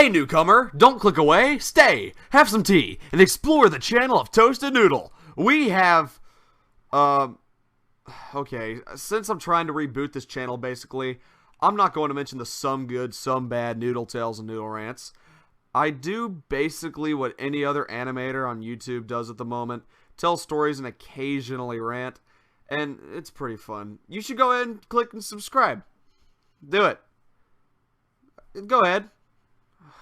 Hey newcomer, don't click away, stay, have some tea, and explore the channel of Toasted Noodle. We have, okay, since I'm trying to reboot this channel basically, I'm not going to mention the some good, some bad Noodle Tales and Noodle Rants. I do basically what any other animator on YouTube does at the moment, tell stories and occasionally rant, and it's pretty fun. You should go ahead and click and subscribe. Do it. Go ahead.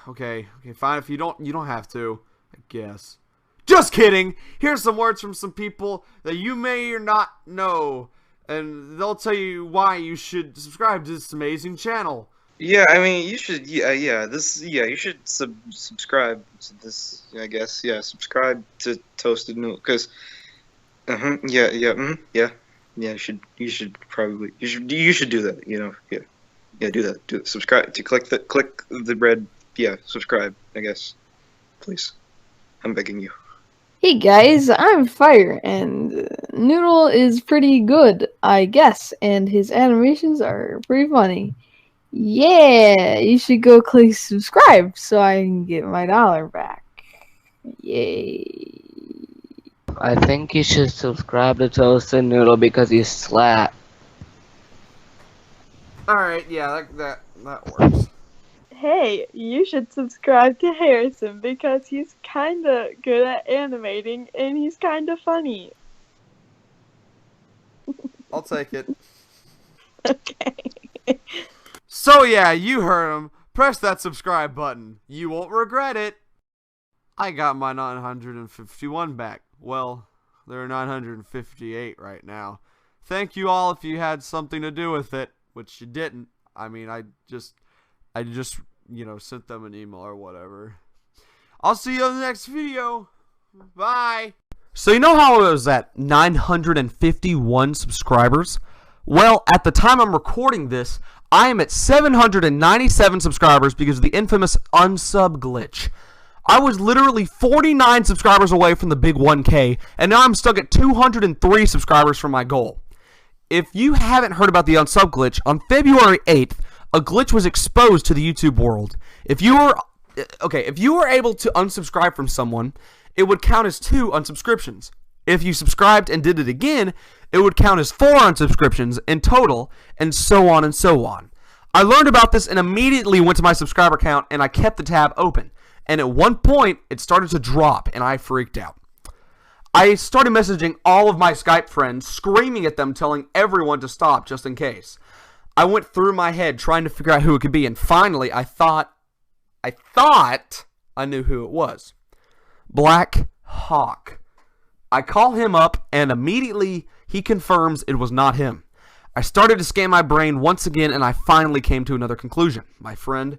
Okay, fine. If you don't have to, I guess. Just kidding! Here's some words from some people that you may or not know, and they'll tell you why you should subscribe to this amazing channel. Yeah, I mean, you should, you should subscribe to this, I guess, subscribe to Toasted Noodle, because, you should probably, you should do that, you know, do that, subscribe, click the red, subscribe, I guess, please, I'm begging you. Hey guys, I'm Fire, and Noodle is pretty good, I guess, and his animations are pretty funny. Yeah, you should go click subscribe so I can get my $1 back. Yay. I think you should subscribe to Toasted Noodle because you slap. Alright, yeah, that works. Hey, you should subscribe to Harrison because he's kinda good at animating and he's kinda funny. I'll take it. Okay. So yeah, you heard him. Press that subscribe button. You won't regret it. I got my 951 back. Well, there are 958 right now. Thank you all if you had something to do with it, which you didn't. I mean, I just, you know, sent them an email or whatever. I'll see you in the next video. Bye. So you know how I was at 951 subscribers? Well, at the time I'm recording this, I am at 797 subscribers because of the infamous Unsub Glitch. I was literally 49 subscribers away from the big 1K, and now I'm stuck at 203 subscribers from my goal. If you haven't heard about the Unsub Glitch, on February 8th, a glitch was exposed to the YouTube world. If you were able to unsubscribe from someone, it would count as 2 unsubscriptions. If you subscribed and did it again, it would count as 4 unsubscriptions in total, and so on and so on. I learned about this and immediately went to my subscriber count, and I kept the tab open. And at one point, it started to drop, and I freaked out. I started messaging all of my Skype friends, screaming at them, telling everyone to stop just in case. I went through my head trying to figure out who it could be, and finally I thought I knew who it was. Black Hawk. I call him up, and immediately he confirms it was not him. I started to scan my brain once again, and I finally came to another conclusion. My friend,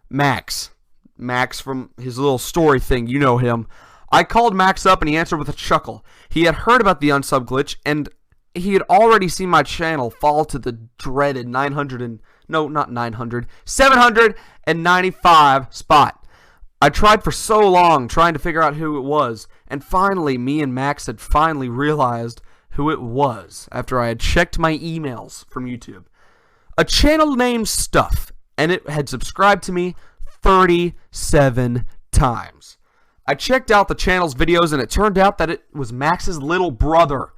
Max. Max from his little story thing, you know him. I called Max up, and he answered with a chuckle. He had heard about the Unsub Glitch, and he had already seen my channel fall to the dreaded 795 spot. I tried for so long trying to figure out who it was, and finally me and Max had finally realized who it was after I had checked my emails from YouTube. A channel named Stuff, and it had subscribed to me 37 times. I checked out the channel's videos, and it turned out that it was Max's little brother.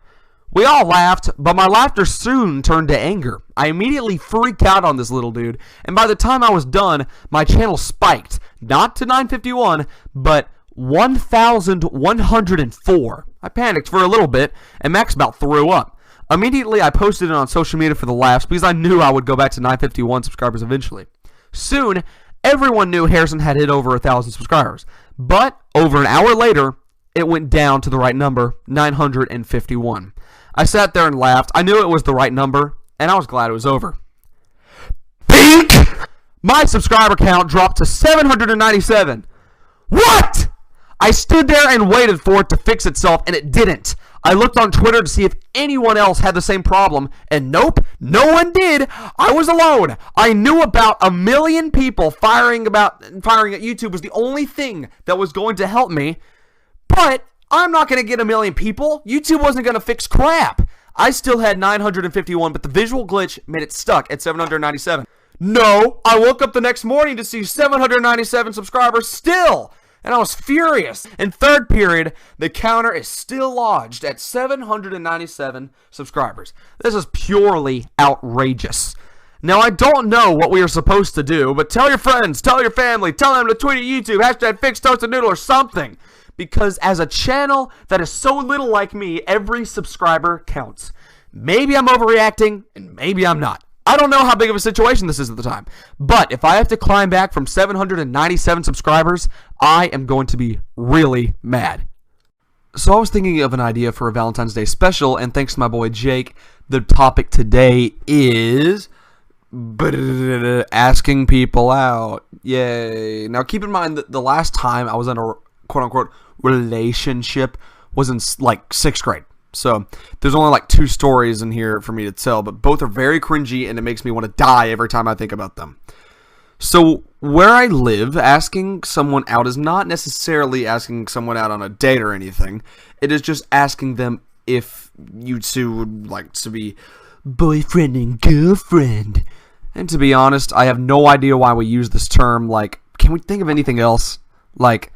We all laughed, but my laughter soon turned to anger. I immediately freaked out on this little dude, and by the time I was done, my channel spiked, not to 951, but 1,104. I panicked for a little bit, and Max about threw up. Immediately, I posted it on social media for the laughs because I knew I would go back to 951 subscribers eventually. Soon, everyone knew Harrison had hit over 1,000 subscribers, but over an hour later, it went down to the right number, 951. I sat there and laughed. I knew it was the right number, and I was glad it was over. Pink! My subscriber count dropped to 797. What? I stood there and waited for it to fix itself, and it didn't. I looked on Twitter to see if anyone else had the same problem, and nope, no one did. I was alone. I knew about 1 million people firing at YouTube was the only thing that was going to help me, but I'm not going to get 1 million people. YouTube wasn't going to fix crap. I still had 951, but the visual glitch made it stuck at 797. No, I woke up the next morning to see 797 subscribers still, and I was furious. In third period, the counter is still lodged at 797 subscribers. This is purely outrageous. Now, I don't know what we are supposed to do, but tell your friends, tell your family, tell them to tweet at YouTube, hashtag Fix Toasted Noodle or something. Because as a channel that is so little like me, every subscriber counts. Maybe I'm overreacting, and maybe I'm not. I don't know how big of a situation this is at the time. But if I have to climb back from 797 subscribers, I am going to be really mad. So I was thinking of an idea for a Valentine's Day special, and thanks to my boy Jake, the topic today is asking people out. Yay. Now keep in mind that the last time I was in a quote-unquote relationship was in like 6th grade. So there's only like 2 stories in here for me to tell, but both are very cringy and it makes me want to die every time I think about them. So where I live, asking someone out is not necessarily asking someone out on a date or anything. It is just asking them if you two would like to be boyfriend and girlfriend. And to be honest, I have no idea why we use this term. Like, can we think of anything else? Like,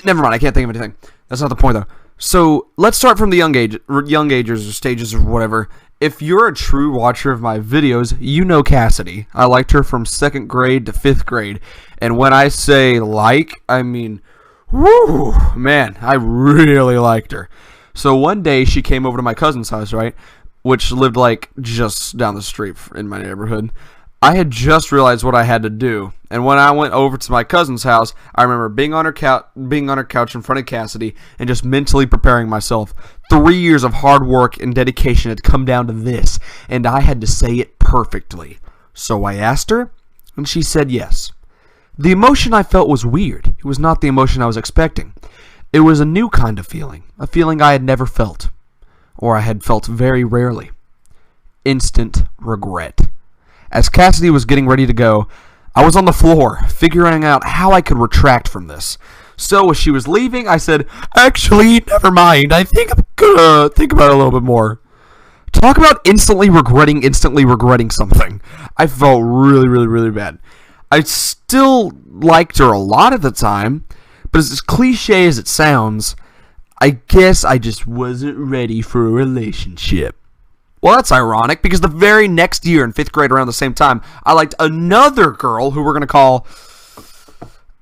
never mind, I can't think of anything. That's not the point though. So let's start from the young ages or stages or whatever. If you're a true watcher of my videos, you know Cassidy. I liked her from 2nd grade to 5th grade. And when I say like, I mean, whoo, man, I really liked her. So one day she came over to my cousin's house, right? Which lived like just down the street in my neighborhood. I had just realized what I had to do, and when I went over to my cousin's house, I remember being on her couch in front of Cassidy and just mentally preparing myself. 3 years of hard work and dedication had come down to this, and I had to say it perfectly. So I asked her, and she said yes. The emotion I felt was weird. It was not the emotion I was expecting. It was a new kind of feeling, a feeling I had never felt, or I had felt very rarely. Instant regret. As Cassidy was getting ready to go, I was on the floor, figuring out how I could retract from this. So as she was leaving, I said, actually, never mind. I think I'm gonna think about it a little bit more. Talk about instantly regretting something. I felt really, really, really bad. I still liked her a lot at the time, but as cliche as it sounds, I guess I just wasn't ready for a relationship. Well, that's ironic, because the very next year in 5th grade around the same time, I liked another girl who we're going to call,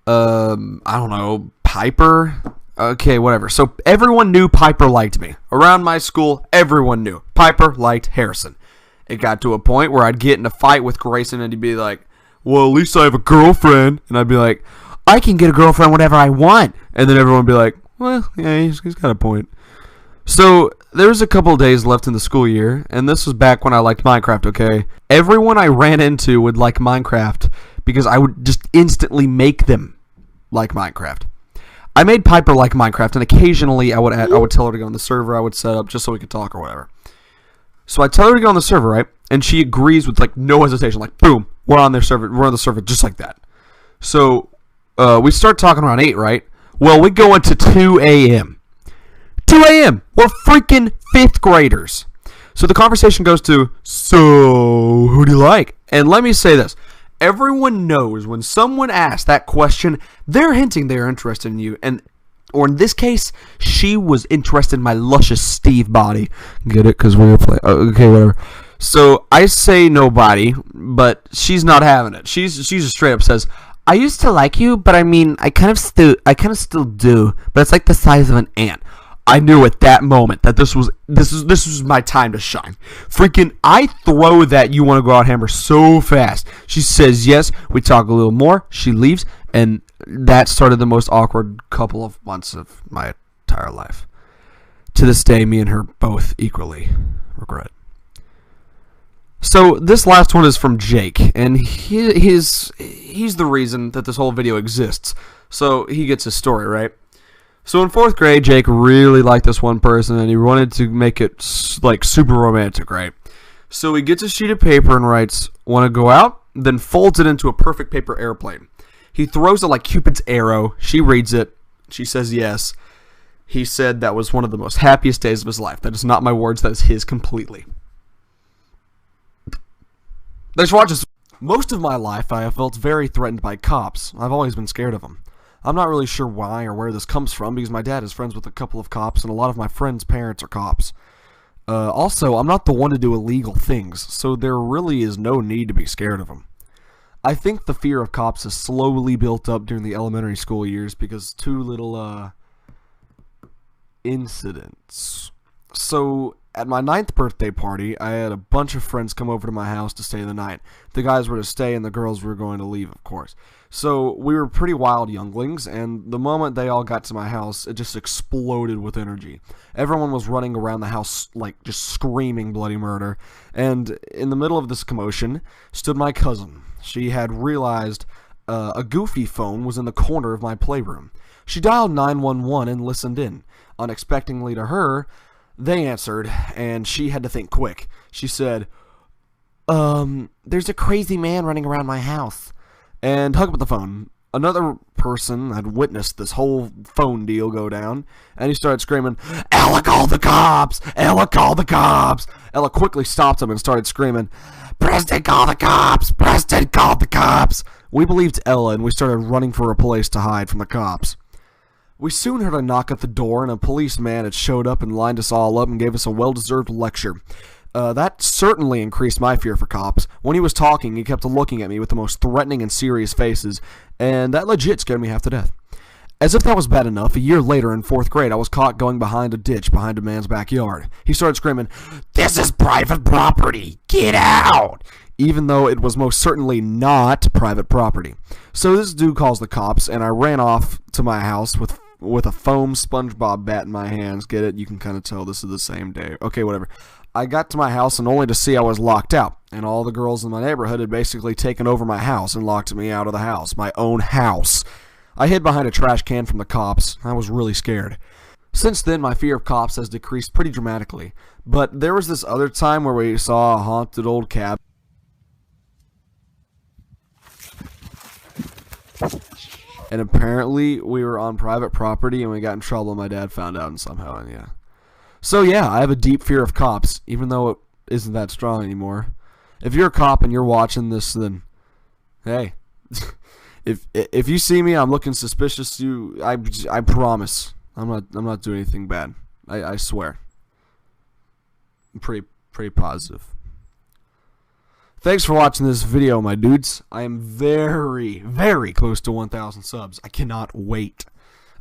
I don't know, Piper? Okay, whatever. So everyone knew Piper liked me. Around my school, everyone knew Piper liked Harrison. It got to a point where I'd get in a fight with Grayson and he'd be like, well, at least I have a girlfriend. And I'd be like, I can get a girlfriend whenever I want. And then everyone would be like, well, yeah, he's got a point. So there was a couple of days left in the school year, and this was back when I liked Minecraft, okay? Everyone I ran into would like Minecraft because I would just instantly make them like Minecraft. I made Piper like Minecraft, and occasionally I would tell her to go on the server I would set up just so we could talk or whatever. So I tell her to go on the server, right? And she agrees with like no hesitation, like boom, we're on the server just like that. So we start talking around 8, right? Well, we go into 2 a.m. 2 a.m. We're freaking 5th graders. So the conversation goes to, so who do you like? And let me say this. Everyone knows when someone asks that question, they're hinting they're interested in you. Or in this case, she was interested in my luscious Steve body. Get it? Because we were playing. Okay, whatever. So I say nobody, but she's not having it. She just straight up says, I used to like you, but I mean, I kind of still do, but it's like the size of an ant. I knew at that moment that this was my time to shine. Freaking, I throw that you want to go out hammer so fast. She says yes. We talk a little more. She leaves, and that started the most awkward couple of months of my entire life. To this day, me and her both equally regret. So this last one is from Jake, and he's the reason that this whole video exists. So he gets his story, right? So in 4th grade, Jake really liked this one person, and he wanted to make it like super romantic, right? So he gets a sheet of paper and writes, "Want to go out?" Then folds it into a perfect paper airplane. He throws it like Cupid's arrow. She reads it. She says yes. He said that was one of the most happiest days of his life. That is not my words. That is his completely. Thanks for watching. Most of my life, I have felt very threatened by cops. I've always been scared of them. I'm not really sure why or where this comes from, because my dad is friends with a couple of cops, and a lot of my friends' parents are cops. Also, I'm not the one to do illegal things, so there really is no need to be scared of them. I think the fear of cops has slowly built up during the elementary school years because two little, incidents. So, at my 9th birthday party, I had a bunch of friends come over to my house to stay the night. The guys were to stay and the girls were going to leave, of course. So, we were pretty wild younglings, and the moment they all got to my house, it just exploded with energy. Everyone was running around the house, like, just screaming bloody murder. And in the middle of this commotion stood my cousin. She had realized a goofy phone was in the corner of my playroom. She dialed 911 and listened in. Unexpectedly to her, they answered, and she had to think quick. She said, there's a crazy man running around my house. And hung up the phone. Another person had witnessed this whole phone deal go down, and he started screaming, Ella, call the cops! Ella, call the cops! Ella quickly stopped him and started screaming, Preston, call the cops! Preston, call the cops! We believed Ella, and we started running for a place to hide from the cops. We soon heard a knock at the door, and a policeman had showed up and lined us all up and gave us a well-deserved lecture. That certainly increased my fear for cops. When he was talking, he kept looking at me with the most threatening and serious faces, and that legit scared me half to death. As if that was bad enough, a year later in 4th grade, I was caught going behind a ditch behind a man's backyard. He started screaming, This is private property! Get out! Even though it was most certainly not private property. So this dude calls the cops, and I ran off to my house with a foam SpongeBob bat in my hands. Get it? You can kind of tell this is the same day. Okay, whatever. I got to my house and only to see I was locked out, and all the girls in my neighborhood had basically taken over my house and locked me out of the house, my own house. I hid behind a trash can from the cops. I was really scared. Since then, my fear of cops has decreased pretty dramatically, but there was this other time where we saw a haunted old cabin. And apparently, we were on private property and we got in trouble and my dad found out and somehow, and yeah. So yeah, I have a deep fear of cops, even though it isn't that strong anymore. If you're a cop and you're watching this, then hey, if you see me, I'm looking suspicious. I promise, I'm not doing anything bad. I swear. I'm pretty positive. Thanks for watching this video, my dudes. I am very, very close to 1,000 subs. I cannot wait.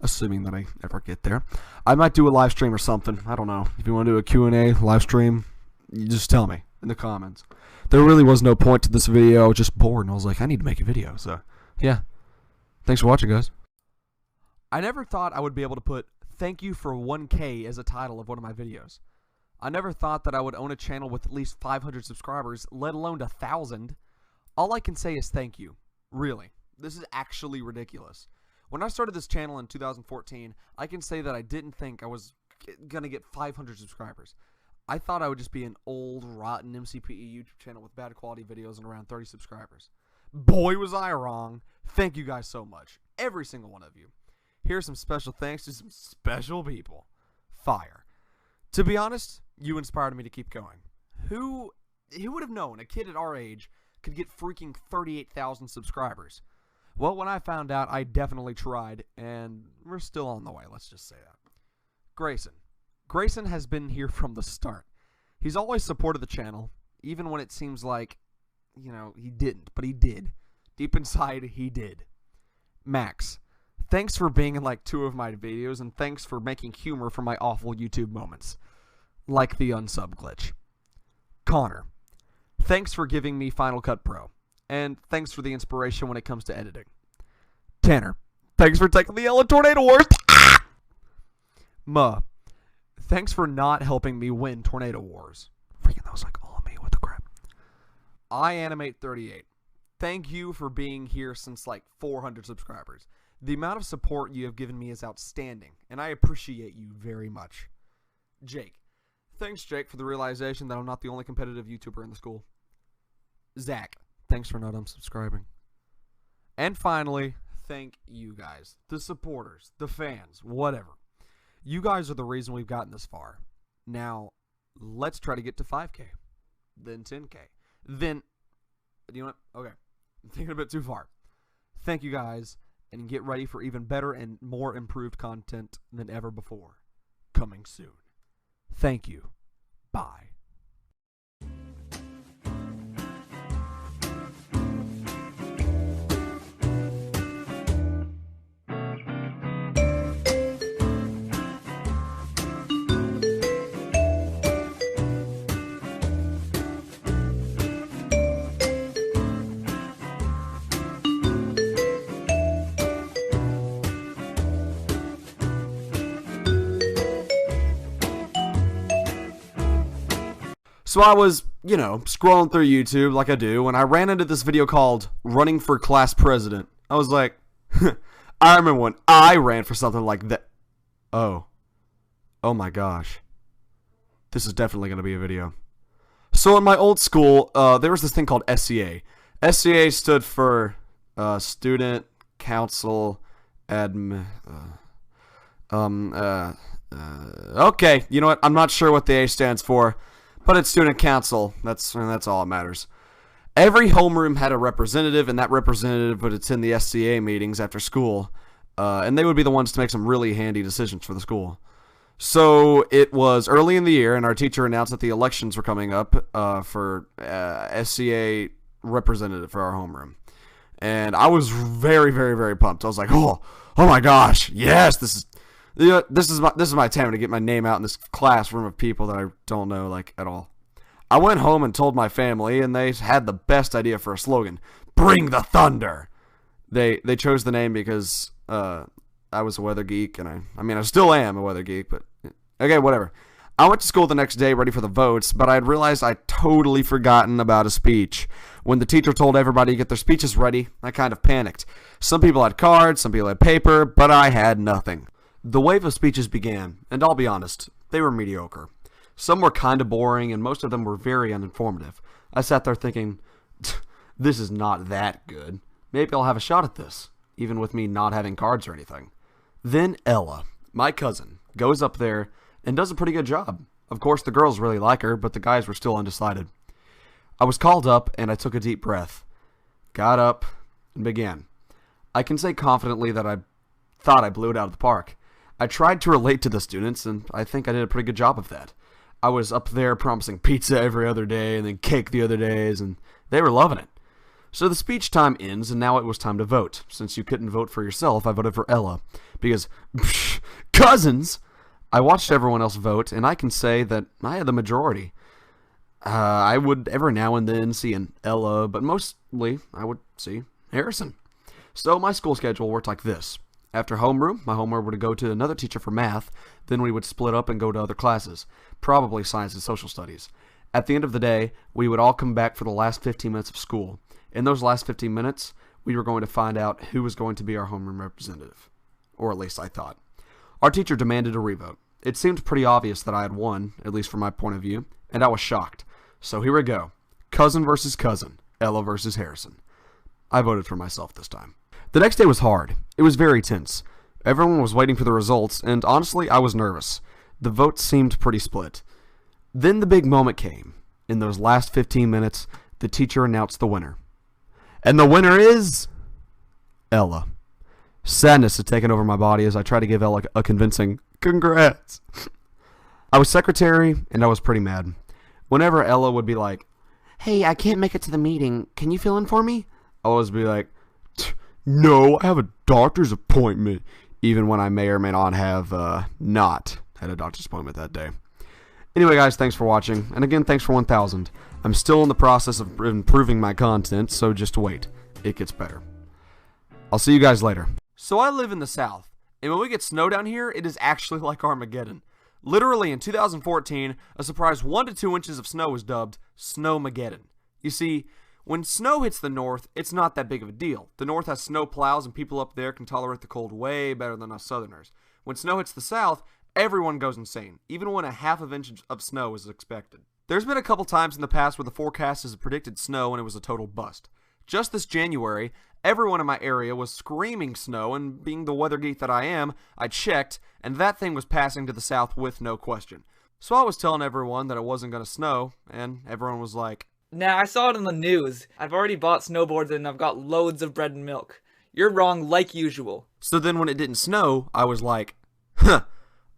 Assuming that I ever get there. I might do a live stream or something. I don't know. If you want to do a Q&A live stream, you just tell me in the comments. There really was no point to this video. I was just bored, and I was like, I need to make a video. So, yeah. Thanks for watching, guys. I never thought I would be able to put "Thank you for 1K" as a title of one of my videos. I never thought that I would own a channel with at least 500 subscribers, let alone 1,000. All I can say is thank you. Really. This is actually ridiculous. When I started this channel in 2014, I can say that I didn't think I was going to get 500 subscribers. I thought I would just be an old, rotten MCPE YouTube channel with bad quality videos and around 30 subscribers. Boy, was I wrong. Thank you guys so much. Every single one of you. Here's some special thanks to some special people. Fire. To be honest, you inspired me to keep going. Who would have known a kid at our age could get freaking 38,000 subscribers? Well, when I found out, I definitely tried, and we're still on the way, let's just say that. Grayson. Grayson has been here from the start. He's always supported the channel, even when it seems like, you know, he didn't, but he did. Deep inside, he did. Max. Thanks for being in like 2 of my videos, and thanks for making humor for my awful YouTube moments. Like the Unsub Glitch. Connor. Thanks for giving me Final Cut Pro. And thanks for the inspiration when it comes to editing. Tanner. Thanks for taking the Yellow Tornado Wars. Ma. Thanks for not helping me win Tornado Wars. Freaking, that was like all of me. What the crap? I Animate 38. Thank you for being here since like 400 subscribers. The amount of support you have given me is outstanding, and I appreciate you very much. Jake. Thanks, Jake, for the realization that I'm not the only competitive YouTuber in the school. Zach. Thanks for not unsubscribing. And finally, thank you guys. The supporters, the fans, whatever. You guys are the reason we've gotten this far. Now, let's try to get to 5K. Then 10K. Then You know what? Okay. I'm thinking a bit too far. Thank you guys, and get ready for even better and more improved content than ever before. Coming soon. Thank you. Bye. So I was, scrolling through YouTube like I do, and I ran into this video called Running for Class President. I was like, I remember when I ran for something like that. Oh my gosh. This is definitely going to be a video. So in my old school, there was this thing called SCA. SCA stood for Student Council Admin. Okay, you know what? I'm not sure what the A stands for. But it's student council. That's all that matters. Every homeroom had a representative, and that representative would attend the SCA meetings after school. And they would be the ones to make some really handy decisions for the school. So it was early in the year, and our teacher announced that the elections were coming up for SCA representative for our homeroom. And I was very, very, very pumped. I was like, oh my gosh, yes, this is my time to get my name out in this classroom of people that I don't know, like, at all. I went home and told my family, and they had the best idea for a slogan. Bring the thunder! They chose the name because I was a weather geek, and I still am a weather geek, but okay, whatever. I went to school the next day ready for the votes, but I had realized I'd totally forgotten about a speech. When the teacher told everybody to get their speeches ready, I kind of panicked. Some people had cards, some people had paper, but I had nothing. The wave of speeches began, and I'll be honest, they were mediocre. Some were kind of boring, and most of them were very uninformative. I sat there thinking, this is not that good. Maybe I'll have a shot at this, even with me not having cards or anything. Then Ella, my cousin, goes up there and does a pretty good job. Of course, the girls really like her, but the guys were still undecided. I was called up, and I took a deep breath, got up, and began. I can say confidently that I thought I blew it out of the park. I tried to relate to the students, and I think I did a pretty good job of that. I was up there promising pizza every other day, and then cake the other days, and they were loving it. So the speech time ends, and now it was time to vote. Since you couldn't vote for yourself, I voted for Ella. Because, cousins! I watched everyone else vote, and I can say that I had the majority. I would every now and then see an Ella, but mostly I would see Harrison. So my school schedule worked like this. After homeroom, my homeroom would go to another teacher for math, then we would split up and go to other classes, probably science and social studies. At the end of the day, we would all come back for the last 15 minutes of school. In those last 15 minutes, we were going to find out who was going to be our homeroom representative. Or at least I thought. Our teacher demanded a revote. It seemed pretty obvious that I had won, at least from my point of view, and I was shocked. So here we go. Cousin versus cousin. Ella versus Harrison. I voted for myself this time. The next day was hard. It was very tense. Everyone was waiting for the results, and honestly, I was nervous. The vote seemed pretty split. Then the big moment came. In those last 15 minutes, the teacher announced the winner. And the winner is... Ella. Sadness had taken over my body as I tried to give Ella a convincing congrats. I was secretary, and I was pretty mad. Whenever Ella would be like, hey, I can't make it to the meeting. Can you fill in for me? I would always be like, no, I have a doctor's appointment. Even when I may or may not have not had a doctor's appointment that day. Anyway, guys, thanks for watching. And again, thanks for 1,000. I'm still in the process of improving my content, so just wait. It gets better. I'll see you guys later. So I live in the South, and when we get snow down here, it is actually like Armageddon. Literally, in 2014, a surprise 1 to 2 inches of snow was dubbed Snowmageddon. You see, when snow hits the north, it's not that big of a deal. The north has snow plows, and people up there can tolerate the cold way better than us southerners. When snow hits the south, everyone goes insane, even when a half of inch of snow is expected. There's been a couple times in the past where the forecast has predicted snow and it was a total bust. Just this January, everyone in my area was screaming snow, and being the weather geek that I am, I checked, and that thing was passing to the south with no question. So I was telling everyone that it wasn't going to snow, and everyone was like, Nah, I saw it on the news. I've already bought snowboards and I've got loads of bread and milk. You're wrong like usual. So then when it didn't snow, I was like, huh,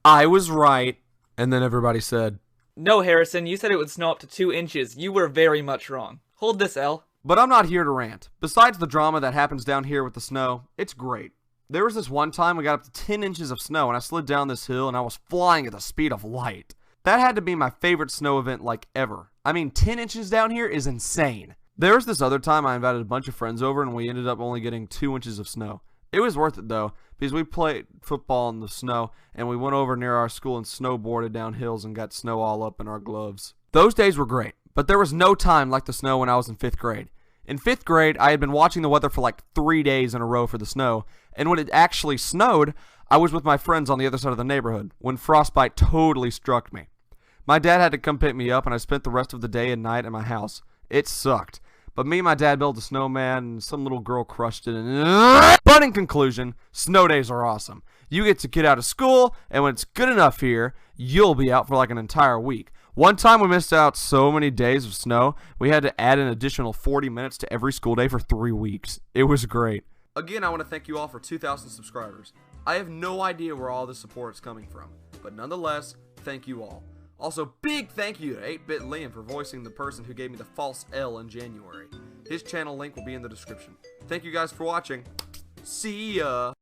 I was right. And then everybody said, No, Harrison, you said it would snow up to 2 inches. You were very much wrong. Hold this, L. but I'm not here to rant. Besides the drama that happens down here with the snow, it's great. There was this one time we got up to 10 inches of snow and I slid down this hill and I was flying at the speed of light. That had to be my favorite snow event like ever. I mean, 10 inches down here is insane. There was this other time I invited a bunch of friends over and we ended up only getting 2 inches of snow. It was worth it though, because we played football in the snow and we went over near our school and snowboarded down hills and got snow all up in our gloves. Those days were great, but there was no time like the snow when I was in 5th grade. In 5th grade, I had been watching the weather for like 3 days in a row for the snow, and when it actually snowed, I was with my friends on the other side of the neighborhood when frostbite totally struck me. My dad had to come pick me up and I spent the rest of the day and night at my house. It sucked. But me and my dad built a snowman and some little girl crushed it. But in conclusion, snow days are awesome. You get to get out of school, and when it's good enough here, you'll be out for like an entire week. One time we missed out so many days of snow, we had to add an additional 40 minutes to every school day for 3 weeks. It was great. Again, I want to thank you all for 2,000 subscribers. I have no idea where all this support is coming from, but nonetheless, thank you all. Also, big thank you to 8-Bit Liam for voicing the person who gave me the false L in January. His channel link will be in the description. Thank you guys for watching. See ya!